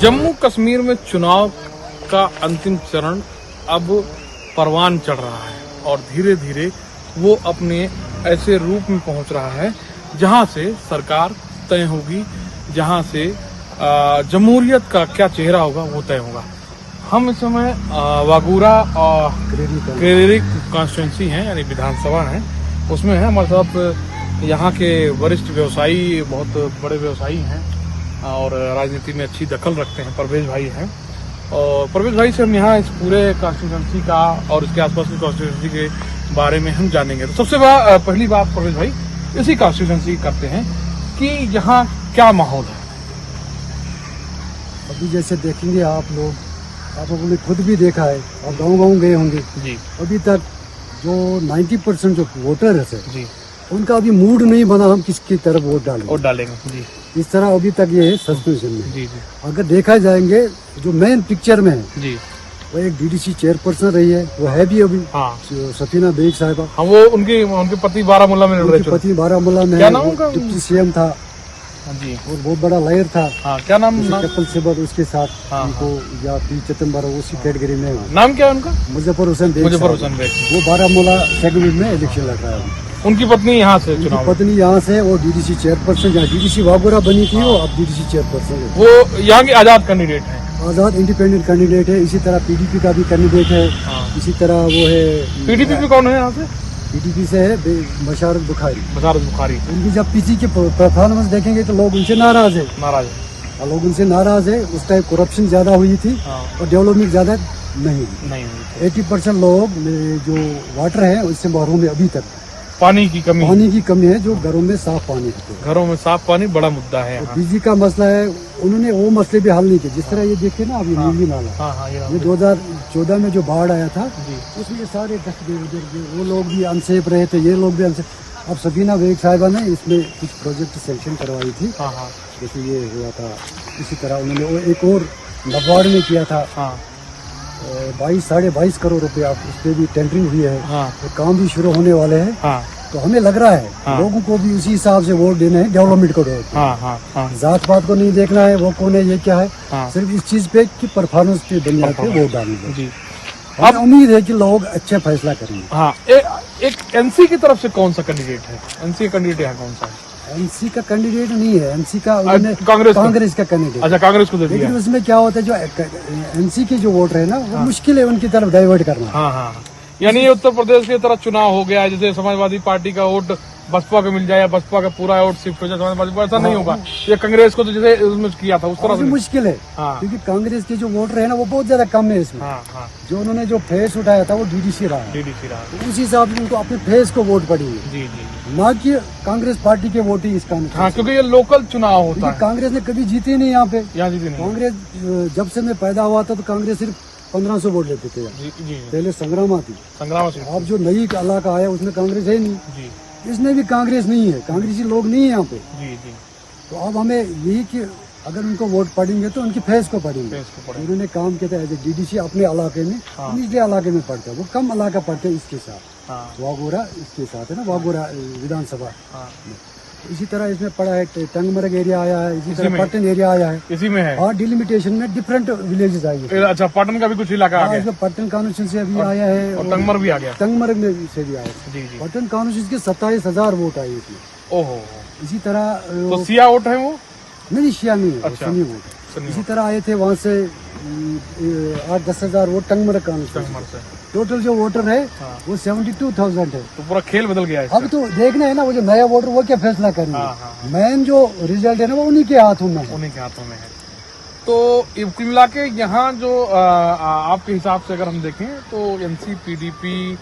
जम्मू कश्मीर में चुनाव का अंतिम चरण अब परवान चढ़ रहा है और धीरे धीरे वो अपने ऐसे रूप में पहुंच रहा है जहां से सरकार तय होगी, जहां से जमहूरियत का क्या चेहरा होगा वो तय होगा। हम इस समय वागूरा और क्रेरी कॉन्स्टिट्यूंसी हैं, यानी विधानसभा है, उसमें है। हमारे साथ यहाँ के वरिष्ठ व्यवसायी, बहुत बड़े व्यवसायी हैं और राजनीति में अच्छी दखल रखते हैं, परवेज भाई हैं। और परवेज भाई से हम यहाँ इस पूरे कॉन्स्टिट्यूंसी का और इसके आसपास की कॉन्स्टिट्यूंसी के बारे में हम जानेंगे। तो सबसे पहली बात परवेज भाई, इसी कॉन्स्टिट्यूंसी करते हैं कि यहाँ क्या माहौल है। अभी जैसे देखेंगे आप लोग, आप लोगों ने खुद भी देखा है और गाँव गए होंगे जी। अभी तक जो 90% जो वोटर है जी, उनका अभी मूड नहीं बना हम किसकी तरफ वोट डालेंगे जी। इस तरह अभी तक ये है सस्पेंशन में जी। अगर देखा जाएंगे जो मेन पिक्चर में है जी, वो एक डीडीसी चेयरपर्सन रही है, वो है भी अभी सफीना बेग साहिबा। हाँ, वो उनके पति बारामूला में डिप्टी सीएम था जी, और बहुत बड़ा लॉयर था। हाँ, क्या नाम? कपिल सिब्बल उसके साथ उनको या पी चिदम्बरम उसी कैटेगरी में। नाम क्या है उनका? मुजफ्फर हुसैन बेग। वो बारामूला सेगमेंट में इलेक्शन लड़ रहा है। उनकी पत्नी यहाँ से चुनाव, पत्नी यहाँ से, वो डीडीसी चेयरपर्सन, जहाँ डीडीसी वागोरा बनी थी वो अब डीडीसी चेयरपर्सन है। वो यहाँ की आजाद कैंडिडेट है, आजाद इंडिपेंडेंट कैंडिडेट है। इसी तरह पीडीपी का भी कैंडिडेट है। इसी तरह वो है, पीडीपी में कौन है यहाँ से? पीडीपी से है बशारत बुखारी। उनकी जब पीसी के परफॉर्मेंस देखेंगे तो लोग उनसे नाराज है। लोग उनसे नाराज है। उस टाइम करप्शन ज्यादा हुई थी और डेवलपमेंट ज्यादा नहीं 80% लोग जो वाटर है उससे महरूम है। अभी तक पानी की कमी है, जो घरों में साफ पानी है। घरों में साफ पानी बड़ा मुद्दा है। बिजली का मसला है, उन्होंने वो मसले भी हल नहीं किए। जिस तरह ये देखे ना अभी नीली नाला, ये 2014 में जो बाढ़ आया था उसमें सारे वो लोग भी अनसेफ रहे थे, ये लोग भी अनसेफ। अब सफीना बेग साहिबा ने इसमें कुछ प्रोजेक्ट सेंक्शन करवाई थी, जैसे ये हुआ था। इसी तरह उन्होंने एक और नबार्ड में किया था 22-22.5 करोड़ रुपया, उस पर भी टेंडरिंग हुई है। तो काम भी शुरू होने वाले हैं। तो हमें लग रहा है लोगों को भी उसी हिसाब से वोट देना है, डेवलपमेंट को जात पात को नहीं देखना है, वो कौन है ये क्या है, सिर्फ इस चीज पे कि परफॉर्मेंस के दुनिया पे वोट डालेंगे। हमें उम्मीद है कि लोग अच्छा फैसला करेंगे। एक एनसी की तरफ से कौन सा कैंडिडेट है? एनसी कैंडिडेट यहाँ कौन सा है? एनसी का कैंडिडेट नहीं है, एनसी का कांग्रेस का कैंडिडेट। अच्छा, कांग्रेस को दे दिया। लेकिन उसमें क्या होता है, जो एनसी के जो वोटर है ना, वो मुश्किल है उनकी तरफ डाइवर्ट करना। यानी उत्तर प्रदेश की तरह चुनाव हो गया है, जैसे समाजवादी पार्टी का वोट बसपा को मिल जाए या बसपा का पूरा वोट शिफ्ट हो जाए समाजवादी को, ऐसा नहीं होगा। ये कांग्रेस को तो जैसे उसमें किया था उस तरह से मुश्किल है। क्योंकि कांग्रेस के जो वोटर है ना वो बहुत ज्यादा कम है इसमें। जो उन्होंने जो फेस उठाया था वो डीडीसी रहा। तो उस हिसाब से उनको अपने फेस को वोट पड़ी है, ना कि कांग्रेस पार्टी के वोट ही इसका। क्योंकि ये लोकल चुनाव होता है। कांग्रेस ने कभी जीती नहीं यहाँ पे। कांग्रेस जब से मैं पैदा हुआ था तो कांग्रेस सिर्फ 1500 वोट लेते थे। पहले संग्राम थी। अब जो नई इलाका आया उसमें कांग्रेस है नहीं, इसमें भी कांग्रेस नहीं है, कांग्रेसी लोग नहीं है यहाँ पे। तो अब हमें यही कि अगर उनको वोट पड़ेंगे तो उनकी फेस को पड़ेंगे। उन्होंने काम किया था एज ए डीडीसी अपने इलाके में, निचले इलाके में पड़ता है, वो कम इलाका पड़ते हैं इसके साथ। वागोरा इसके साथ है ना, वागोरा विधानसभा। इसी तरह इसमें पड़ा है टंगमरग एरिया आया है, इसी तरह पटन एरिया आया है, इसी में है। और डिलिमिटेशन में डिफरेंट विलेजेस आई है। अच्छा, पटन का भी कुछ इलाका आ गया। इसमें पटन कॉन्स्टिट्यूंसी से अभी आया है और टंगमरग भी आ गया। टंगमरग में से भी आया। पटन कॉन्स्टिट्यूंसी के 27,000 वोट आए इसमें। ओहो। इसी तरह तो सिया वोट है वो? नहीं, शिया नहीं है, सुन्नी वोट। इसी तरह आए थे वहाँ से 8-10,000 वोट टंगमरग कॉन्स्टिट्यूंसी। टोटल जो वोटर है वो 72,000 है। तो पूरा खेल बदल गया है। अब तो देखना है ना, वो जो नया वोटर वो क्या फैसला करेंगे। मेन जो रिजल्ट है ना वो उन्हीं के हाथों में है। तो कुल मिला के यहाँ जो आपके हिसाब से अगर हम देखें तो एनसी पीडीपी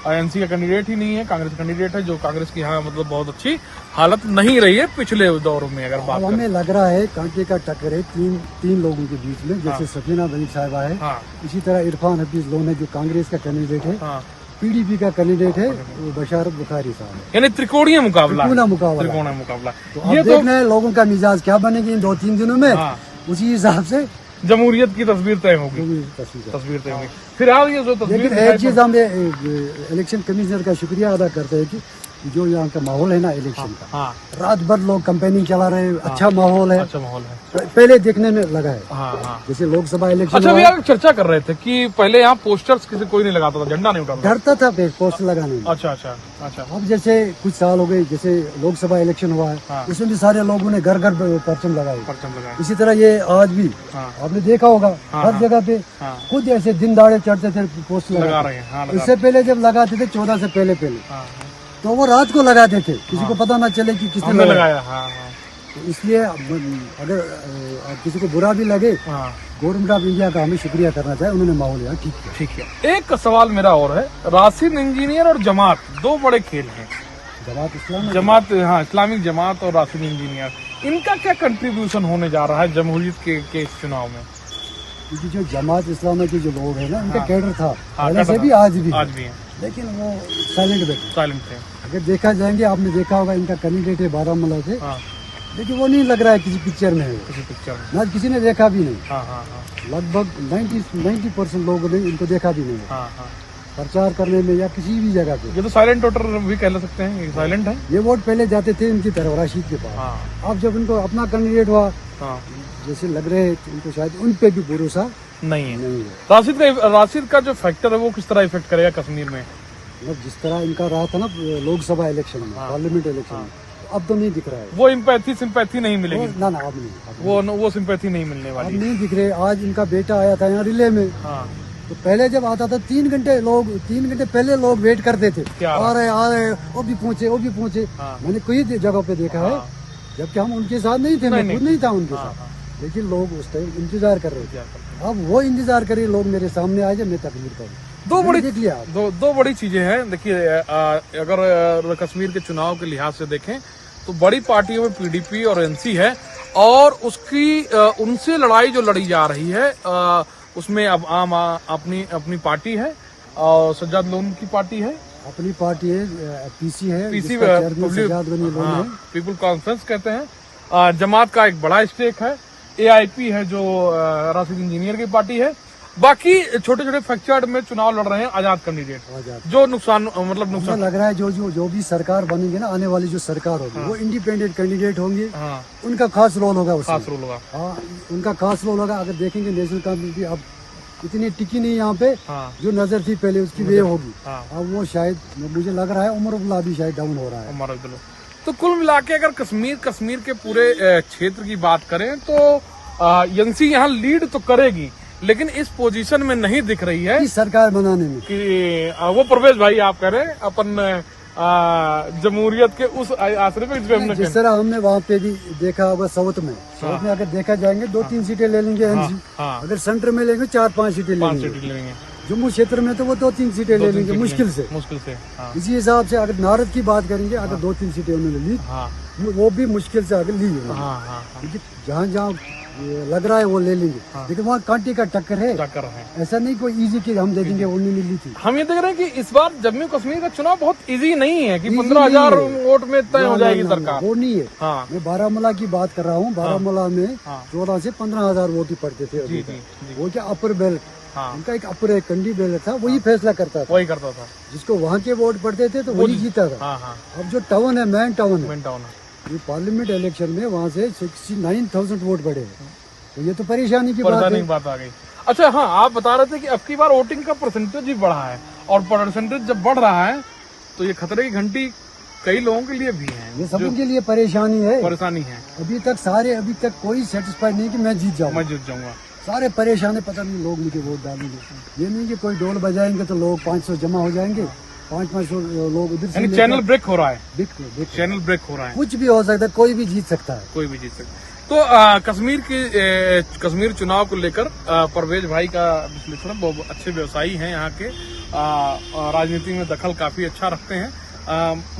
एनसी का कैंडिडेट ही नहीं है, कांग्रेस कैंडिडेट है, जो कांग्रेस की यहाँ मतलब बहुत अच्छी हालत नहीं रही है पिछले दौर में। अगर बात हमें लग रहा है कांटे का टक्कर है तीन लोगों के बीच में, जैसे सफीना बेग साहिबा है, इसी तरह इरफान हफीज लोन है जो कांग्रेस का कैंडिडेट है, पीडीपी का कैंडिडेट है बशारत बुखारी साहब, यानी त्रिकोणीय मुकाबला। तो ये देखना है लोगों का मिजाज क्या बनेगी इन 2-3 दिनों में, उसी हिसाब से जमहूरियत की तस्वीर तय होगी। तस्वीर तय होगी। फिर आप ये जो तस्वीर, लेकिन एक चीज हम इलेक्शन कमिश्नर का शुक्रिया अदा करते हैं कि कि जो यहाँ का माहौल है ना इलेक्शन का, हाँ, रात भर लोग कैंपेनिंग चला रहे हैं, अच्छा माहौल है, अच्छा माहौल है। पहले देखने में लगा है। हाँ, हाँ। जैसे लोकसभा इलेक्शन अच्छा भैया, चर्चा कर रहे थे कि पहले यहाँ पोस्टर्स किसी कोई नहीं लगाता था, झंडा नहीं उठाता डरता था पोस्टर लगाने में। अच्छा अच्छा अच्छा। अब जैसे कुछ साल हो गए, जैसे लोकसभा इलेक्शन हुआ है, हाँ। उसमें भी सारे लोगों ने घर घर परचम लगाए। परचम लगाए। इसी तरह ये आज भी हाँ। आपने देखा होगा, हाँ, हर हाँ। जगह पे हाँ। खुद ऐसे दिन दाड़े चढ़ते थे पोस्टर लगा रहे हैं। हाँ, इससे पहले जब लगाते थे 14 से पहले हाँ, तो वो रात को लगाते थे, किसी को पता ना चले कि किसने हमने लगाया। लगाया। हाँ, हाँ। तो इसलिए अगर किसी को बुरा भी लगे, हाँ, गवर्नमेंट ऑफ इंडिया का हमें शुक्रिया करना चाहिए, उन्होंने माहौल यहाँ ठीक किया। ठीक है। एक सवाल मेरा और है, राशिद इंजीनियर और जमात दो बड़े खेल हैं। जमात, हाँ, इस्लामिक जमात और राशिद इंजीनियर, इनका क्या कंट्रीब्यूशन होने जा रहा है जमहूरियत के इस चुनाव में? क्योंकि जो जमात इस्लामी के जो लोग हैं ना, उनका हाँ। कैडर था हाँ, पहले से भी, आज भी है, लेकिन वो साइलेंट बैठे। साइलेंट थे। अगर देखा जाएंगे, आपने देखा होगा इनका कैंडिडेट है बारामूला से, हाँ, लेकिन वो नहीं लग रहा है किसी पिक्चर में है, किसी पिक्चर में। ना किसी ने देखा भी नहीं। हाँ, हाँ, हाँ, लगभग 90% लोगों ने इनको देखा भी नहीं हाँ, हाँ। प्रचार करने में या किसी भी जगह पे। ये तो साइलेंट वोटर भी कह सकते हैं, ये साइलेंट है। ये वोट पहले जाते थे इनकी तरफ, राशिद के पास। हाँ, अब जब इनको अपना कैंडिडेट हुआ, हाँ, जैसे लग रहे हैं उनको शायद उन पे भी भरोसा नहीं है। नहीं है। राशिद का जो फैक्टर है वो किस तरह इफेक्ट करेगा कश्मीर में? मतलब जिस तरह इनका रहा था ना लोकसभा इलेक्शन में, हाँ। पार्लियामेंट इलेक्शन में, तो अब तो नहीं दिख रहा है वो सिंपैथी नहीं मिलेगी। ना अब नहीं, वो सिंपैथी नहीं मिलने अब वाली। नहीं दिख रहे। आज इनका बेटा आया था यहाँ रिले में, हाँ, तो पहले जब आता था 3 घंटे पहले लोग वेट करते थे, क्या आ रहे वो भी पहुंचे। हाँ। मैंने कई जगह पे देखा है, हाँ। जबकि हम उनके साथ नहीं थे, मैं खुद नहीं था उनके हाँ, साथ, हाँ। लेकिन लोग उस टाइम इंतजार कर रहे थे। अब वो इंतजार करे लोग मेरे सामने आए, जब मैं तकलीफ करूँ। दो बड़ी चीजें हैं। देखिए, अगर कश्मीर के चुनाव के लिहाज से देखें तो बड़ी पार्टियों में पीडीपी और एनसी है, और उसकी उनसे लड़ाई जो लड़ी जा रही है, उसमें अब आम अपनी पार्टी है और सज्जाद लोन की पार्टी है, अपनी पार्टी है, पीसी है, पीसी सज्जाद गनी लोन है, पीपुल कॉन्फ्रेंस कहते हैं। जमात का एक बड़ा स्टेक है, एआईपी है जो राशिद इंजीनियर की पार्टी है। बाकी छोटे छोटे फ्रैक्चर्ड में चुनाव लड़ रहे हैं आजाद कैंडिडेट, जो नुकसान लग रहा है जो भी सरकार बनेगी ना, आने वाली जो सरकार होगी, हाँ। वो इंडिपेंडेंट कैंडिडेट होंगे। हाँ, उनका खास रोल होगा, खास रोल होगा। हाँ, उनका खास रोल होगा। अगर देखेंगे नेशनल कांफ्रेंस अब इतनी टिकी नहीं यहाँ पे, हाँ, जो नजर थी पहले उसकी वे होगी। हाँ। अब वो शायद मुझे लग रहा है उमर अब्दुल्ला भी शायद डाउन हो रहा है। उमर अब्दुल्ला। तो कुल मिला के अगर कश्मीर के पूरे क्षेत्र की बात करें तो एनसी यहाँ लीड तो करेगी, लेकिन इस पोजीशन में नहीं दिख रही है कि सरकार बनाने में कि वो परवेज भाई आप कह रहे हैं अपन जमहूरियत के उस आसरे पे जिस तरह हमने वहाँ पे भी देखा होगा साउथ में अगर देखा जाएंगे 2-3 सीटें ले लेंगे एनसी। अगर सेंटर में लेंगे 4-5 सीटें लेंगे। जम्मू क्षेत्र में तो वो 2-3 सीटें ले लेंगे मुश्किल से। हाँ। इसी हिसाब से अगर नारद की बात करेंगे, अगर 2-3 सीटें उन्होंने ली, वो भी मुश्किल से अगर ली है, क्योंकि जहाँ लग रहा है वो ले लेंगे। लेकिन वहाँ कांटे का टक्कर है, ऐसा नहीं कोई इजी की हम दे देंगे, उन्होंने ली थी। हम ये देख रहे हैं कि इस बार जम्मू कश्मीर का चुनाव बहुत इजी नहीं है कि 15,000 वोट में तय हो जाएगी सरकार, वो नहीं है। हाँ। मैं बारामूला की बात कर रहा हूँ। बारामूला में 14 से 15,000 वोट ही पड़ते थे। वो क्या अपर बेल्ट, उनका एक अपर एक कंडी बेल्ट था, वही फैसला करता था। जिसको वहाँ के वोट पड़ते थे तो वही जीता था। अब जो टाउन है, मेन टाउन है, ये पार्लियामेंट इलेक्शन में वहाँ से 69,000 वोट बढ़े हैं, तो ये तो परेशानी की बात आ गई। अच्छा, हाँ, आप बता रहे थे कि अब की बार वोटिंग का परसेंटेज भी बढ़ा है, और परसेंटेज जब बढ़ रहा है तो ये खतरे की घंटी कई लोगों के लिए भी है, ये सबके लिए परेशानी है। अभी तक कोई सेटिस्फाइड नहीं कि मैं जीत जाऊंगा। सारे परेशान है, पता नहीं लोग मुझे वोट डालेंगे। ये नहीं कि कोई ढोल बजाएंगे तो लोग 500 जमा हो जाएंगे, 500 लोग उधर से। चैनल ब्रेक हो रहा है, चैनल ब्रेक हो रहा है। कुछ भी हो सकता है, कोई भी जीत सकता है। तो कश्मीर चुनाव को लेकर परवेज भाई का विश्लेषण, बहुत अच्छे व्यवसायी हैं यहाँ के, राजनीति में दखल काफी अच्छा रखते हैं।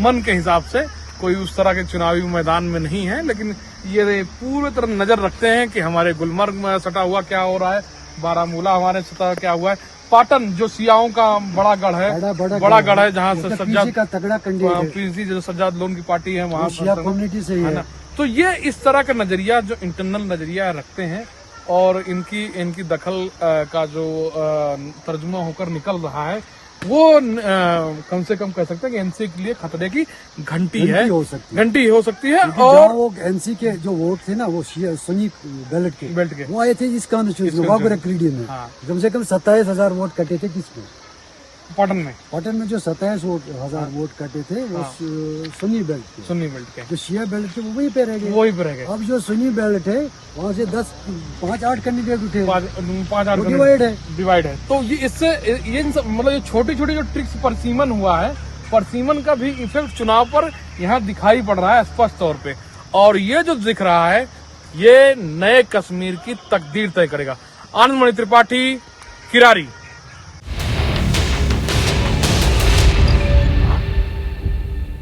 मन के हिसाब से कोई उस तरह के चुनावी मैदान में नहीं है, लेकिन ये पूरी तरह नजर रखते हैं कि हमारे गुलमर्ग में सटा हुआ क्या हो रहा है, बारामूला हमारे सटा क्या हुआ है, पाटन जो सियाओं का बड़ा गढ़ है, बड़ा गढ़ है, जहाँ से सज्जाद का तगड़ा पीसी जो सज्जाद लोन की पार्टी है, वहाँ कम्युनिटी से है ना। तो ये इस तरह का नजरिया, जो इंटरनल नजरिया रखते हैं, और इनकी दखल का जो तर्जुमा होकर निकल रहा है, वो कम से कम कह सकते हैं कि एनसी के लिए खतरे की घंटी है, घंटी हो सकती है। और वो एनसी के जो वोट थे ना वो सुन्नी बेल्ट के वो आए थे इस कॉन्स्टिट्यूशन में। कम से कम 27,000 वोट कटे थे किसमें, पटन में जो 27,000 वोट कटे थे वो सुन्नी बेल्ट के जो शिया बेल्ट के वो वहीं पे रह गए। अब जो सुन्नी बेल्ट है वहाँ से 5-8 कैंडिडेट उठे, 5-8 डिवाइड है। तो ये इससे ये मतलब ये छोटी छोटी जो ट्रिक्स परसीमन हुआ है, परसीमन का भी इफेक्ट चुनाव पर यहाँ दिखाई पड़ रहा है स्पष्ट तौर पे। और ये जो दिख रहा है ये नए कश्मीर की तकदीर तय करेगा। आनंद मणि त्रिपाठी, किरारी।